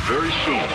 Very soon.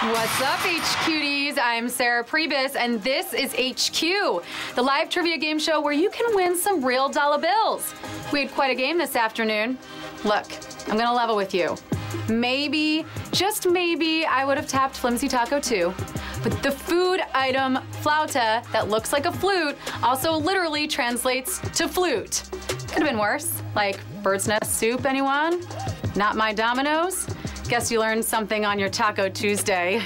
What's up, HQties? I'm Sarah Priebus, and this is HQ, the live trivia game show where you can win some real dollar bills. We had quite a game this afternoon. Look, I'm gonna level with you. Maybe, just maybe, I would have tapped Flimsy Taco too. But the food item flauta that looks like a flute also literally translates to flute. Could have been worse, like bird's nest soup, anyone? Not my Domino's? Guess you learned something on your Taco Tuesday.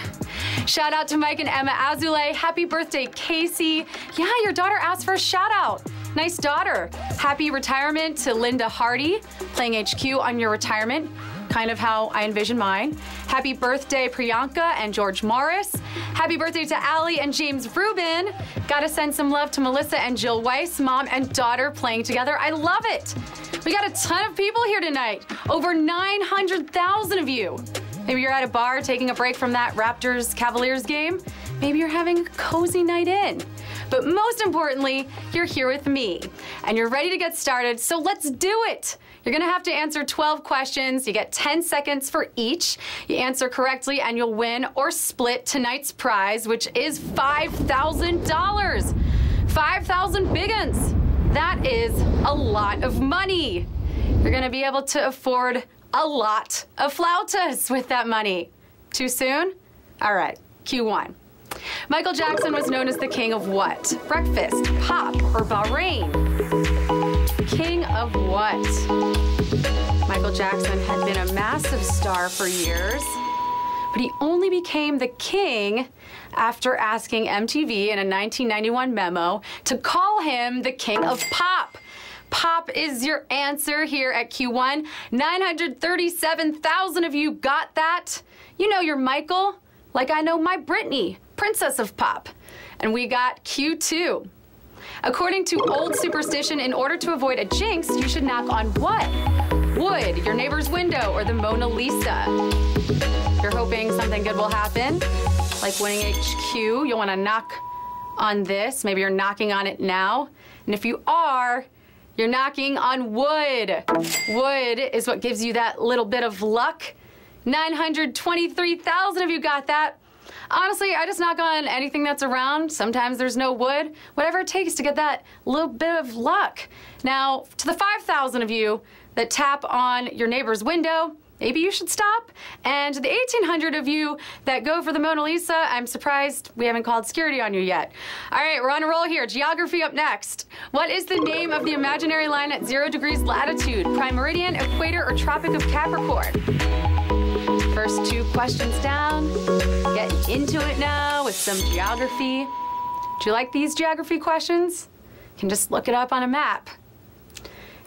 Shout out to Mike and Emma Azulay. Happy birthday, Casey. Yeah, your daughter asked for a shout out. Nice daughter. Happy retirement to Linda Hardy, playing HQ on your retirement. Kind of how I envision mine. Happy birthday, Priyanka and George Morris. Happy birthday to Allie and James Rubin. Gotta send some love to Melissa and Jill Weiss, mom and daughter playing together. I love it. We got a ton of people here tonight. Over 900,000 of you. Maybe you're at a bar taking a break from that Raptors-Cavaliers game. Maybe you're having a cozy night in. But most importantly, you're here with me, and you're ready to get started, so let's do it. You're gonna have to answer 12 questions. You get 10 seconds for each. You answer correctly and you'll win or split tonight's prize, which is $5,000. 5,000 biggins. That is a lot of money. You're gonna be able to afford a lot of flautas with that money. Too soon? All right, Q1. Michael Jackson was known as the king of what? Breakfast, pop, or Bahrain? King of what? Michael Jackson had been a massive star for years, but he only became the king after asking MTV in a 1991 memo to call him the king of pop. Pop is your answer here at Q1. 937,000 of you got that. You know your Michael, like I know my Britney, princess of pop. And we got Q2. According to old superstition, in order to avoid a jinx, you should knock on what? Wood, your neighbor's window, or the Mona Lisa. If you're hoping something good will happen, like winning HQ, you'll want to knock on this. Maybe you're knocking on it now. And if you are, you're knocking on wood. Wood is what gives you that little bit of luck. 923,000 of you got that. Honestly, I just knock on anything that's around. Sometimes there's no wood. Whatever it takes to get that little bit of luck. Now, to the 5,000 of you that tap on your neighbor's window, maybe you should stop. And to the 1,800 of you that go for the Mona Lisa, I'm surprised we haven't called security on you yet. All right, we're on a roll here. Geography up next. What is the name of the imaginary line at 0 degrees latitude? Prime meridian, equator, or Tropic of Capricorn? First 2 questions down. Getting into it now with some geography. Do you like these geography questions? You can just look it up on a map.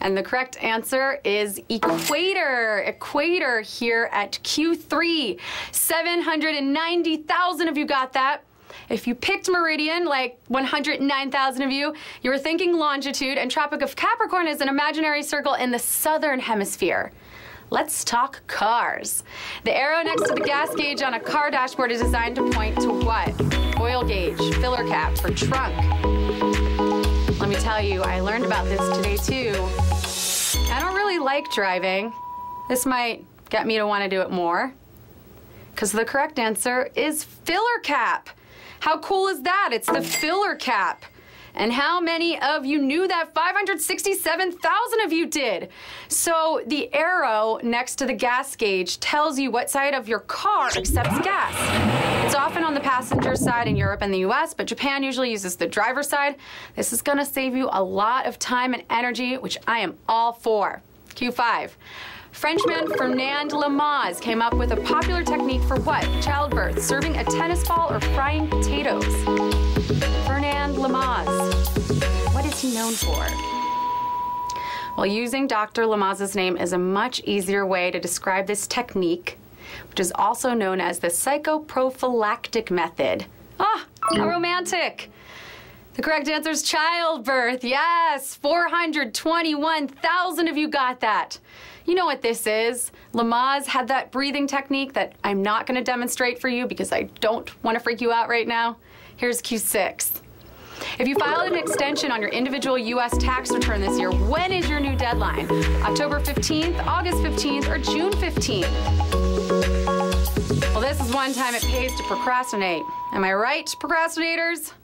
And the correct answer is equator. Equator here at Q3. 790,000 of you got that. If you picked meridian, like 109,000 of you, you were thinking longitude, and Tropic of Capricorn is an imaginary circle in the southern hemisphere. Let's talk cars. The arrow next to the gas gauge on a car dashboard is designed to point to what? Oil gauge, filler cap, or trunk. Let me tell you, I learned about this today too. I don't really like driving. This might get me to want to do it more, because the correct answer is filler cap. How cool is that? It's the filler cap. And how many of you knew that? 567,000 of you did. So the arrow next to the gas gauge tells you what side of your car accepts gas. It's often on the passenger side in Europe and the US, but Japan usually uses the driver's side. This is gonna save you a lot of time and energy, which I am all for. Q5. Frenchman Fernand Lamaze came up with a popular technique for what? Childbirth, serving a tennis ball, or frying potatoes? Fernand Lamaze. What is he known for? Well, using Dr. Lamaze's name is a much easier way to describe this technique, which is also known as the psychoprophylactic method. Ah, how romantic. The correct answer is childbirth. Yes, 421,000 of you got that. You know what this is. Lamaze had that breathing technique that I'm not going to demonstrate for you because I don't want to freak you out right now. Here's Q6. If you filed an extension on your individual U.S. tax return this year, when is your new deadline? October 15th, August 15th, or June 15th? Well, this is one time it pays to procrastinate. Am I right, procrastinators?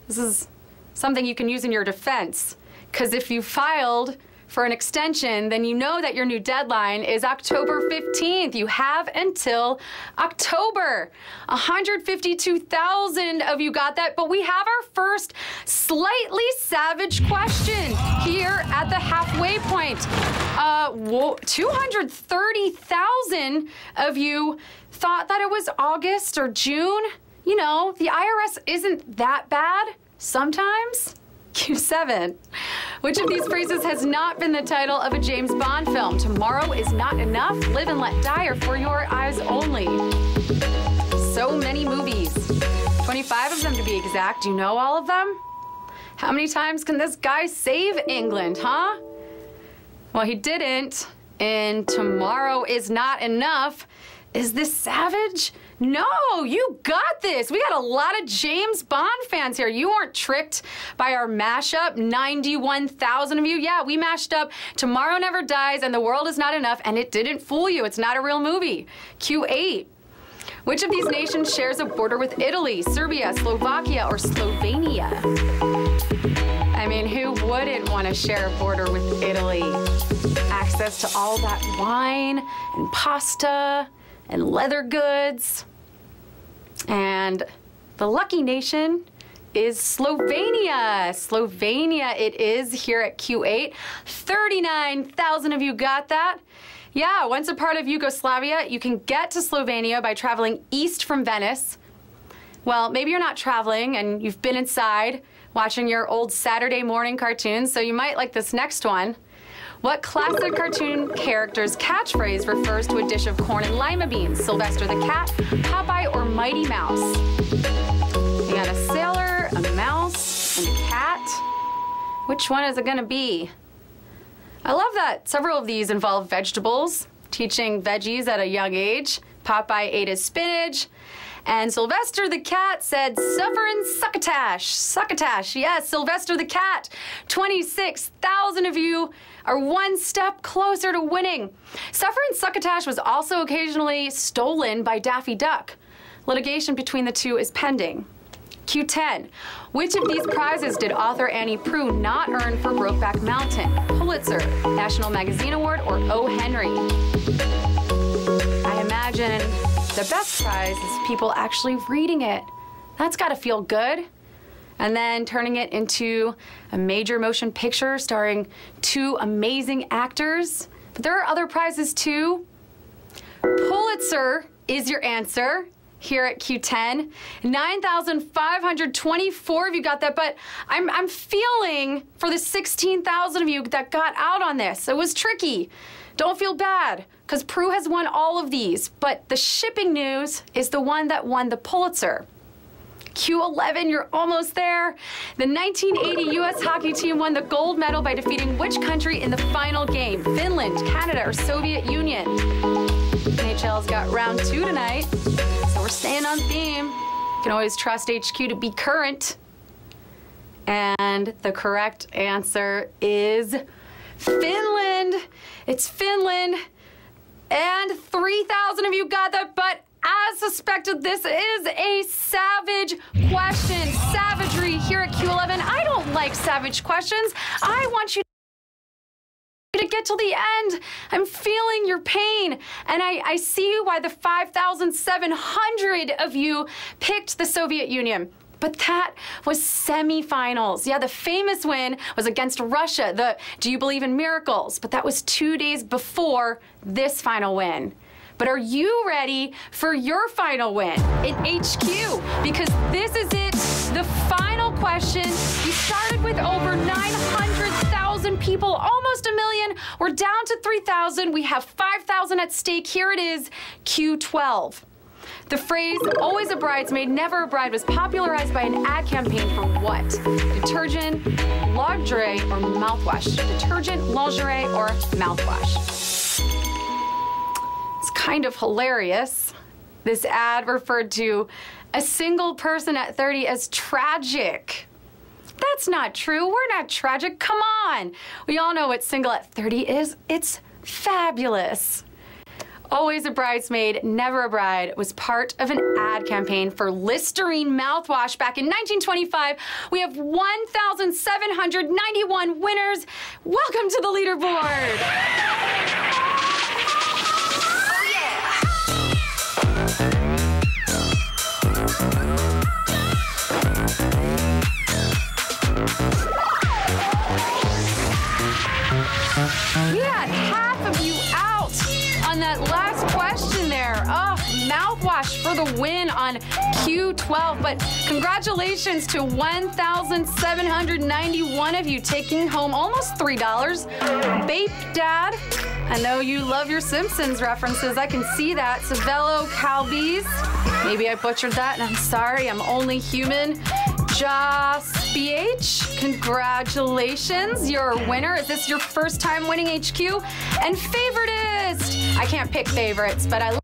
This is something you can use in your defense. Because if you filed for an extension, then you know that your new deadline is October 15th. You have until October. 152,000 of you got that, but we have our first slightly savage question here at the halfway point. 230,000 of you thought that it was August or June. You know, the IRS isn't that bad sometimes. Q7. Which of these phrases has not been the title of a James Bond film? Tomorrow is not enough, Live and Let Die, or For Your Eyes Only? So many movies. 25 of them to be exact. Do you know all of them? How many times can this guy save England, huh? Well, he didn't. And Tomorrow is Not Enough. Is this savage? No, you got this. We got a lot of James Bond fans here. You weren't tricked by our mashup. 91,000 of you. Yeah, we mashed up Tomorrow Never Dies and The World Is Not Enough, and it didn't fool you. It's not a real movie. Q8. Which of these nations shares a border with Italy, Serbia, Slovakia, or Slovenia? I mean, who wouldn't want to share a border with Italy? Access to all that wine and pasta and leather goods. And the lucky nation is Slovenia. Slovenia it is here at Q8. 39,000 of you got that. Yeah, once a part of Yugoslavia, you can get to Slovenia by traveling east from Venice. Well, maybe you're not traveling and you've been inside watching your old Saturday morning cartoons, so you might like this next one. What classic cartoon character's catchphrase refers to a dish of corn and lima beans? Sylvester the Cat, Popeye, or Mighty Mouse? You got a sailor, a mouse, and a cat. Which one is it gonna be? I love that several of these involve vegetables, teaching veggies at a young age. Popeye ate his spinach. And Sylvester the Cat said, suffer and succotash. Succotash, yes, Sylvester the Cat. 26,000 of you are one step closer to winning. Suffer and succotash was also occasionally stolen by Daffy Duck. Litigation between the two is pending. Q10. Which of these prizes did author Annie Proulx not earn for Brokeback Mountain? Pulitzer, National Magazine Award, or O. Henry? I imagine the best prize is people actually reading it. That's got to feel good. And then turning it into a major motion picture starring two amazing actors. But there are other prizes too. Pulitzer is your answer here at Q10. 9,524 of you got that, but I'm feeling for the 16,000 of you that got out on this. It was tricky. Don't feel bad, because Proulx has won all of these, but the shipping news is the one that won the Pulitzer. Q11, you're almost there. The 1980 U.S. hockey team won the gold medal by defeating which country in the final game? Finland, Canada, or Soviet Union? NHL's got round 2 tonight, so we're staying on theme. You can always trust HQ to be current. And the correct answer is Finland. It's Finland. And 3,000 of you got that, but as suspected, this is a savage question. Savagery here at Q11. I don't like savage questions. I want you to get till the end. I'm feeling your pain. And I see why the 5,700 of you picked the Soviet Union. But that was semifinals. Yeah, the famous win was against Russia, the Do You Believe in Miracles? But that was 2 days before this final win. But are you ready for your final win in HQ? Because this is it, the final question. We started with over 900,000 people, almost a million. We're down to 3,000. We have 5,000 at stake. Here it is, Q12. The phrase, always a bridesmaid, never a bride, was popularized by an ad campaign for what? Detergent, lingerie, or mouthwash? Detergent, lingerie, or mouthwash? It's kind of hilarious. This ad referred to a single person at 30 as tragic. That's not true. We're not tragic. Come on. We all know what single at 30 is. It's fabulous. Always a bridesmaid, never a bride was part of an ad campaign for Listerine mouthwash back in 1925. We have 1,791 winners. Welcome to the leaderboard. Oh, yeah. We had half of you out on that last question there. Oh, mouthwash for the win on Q12. But congratulations to 1,791 of you taking home almost $3. Bape Dad, I know you love your Simpsons references. I can see that. Savello Calbes, maybe I butchered that, and I'm sorry. I'm only human. Joss BH, congratulations, you're a winner. Is this your first time winning HQ? And favoritist, I can't pick favorites, but I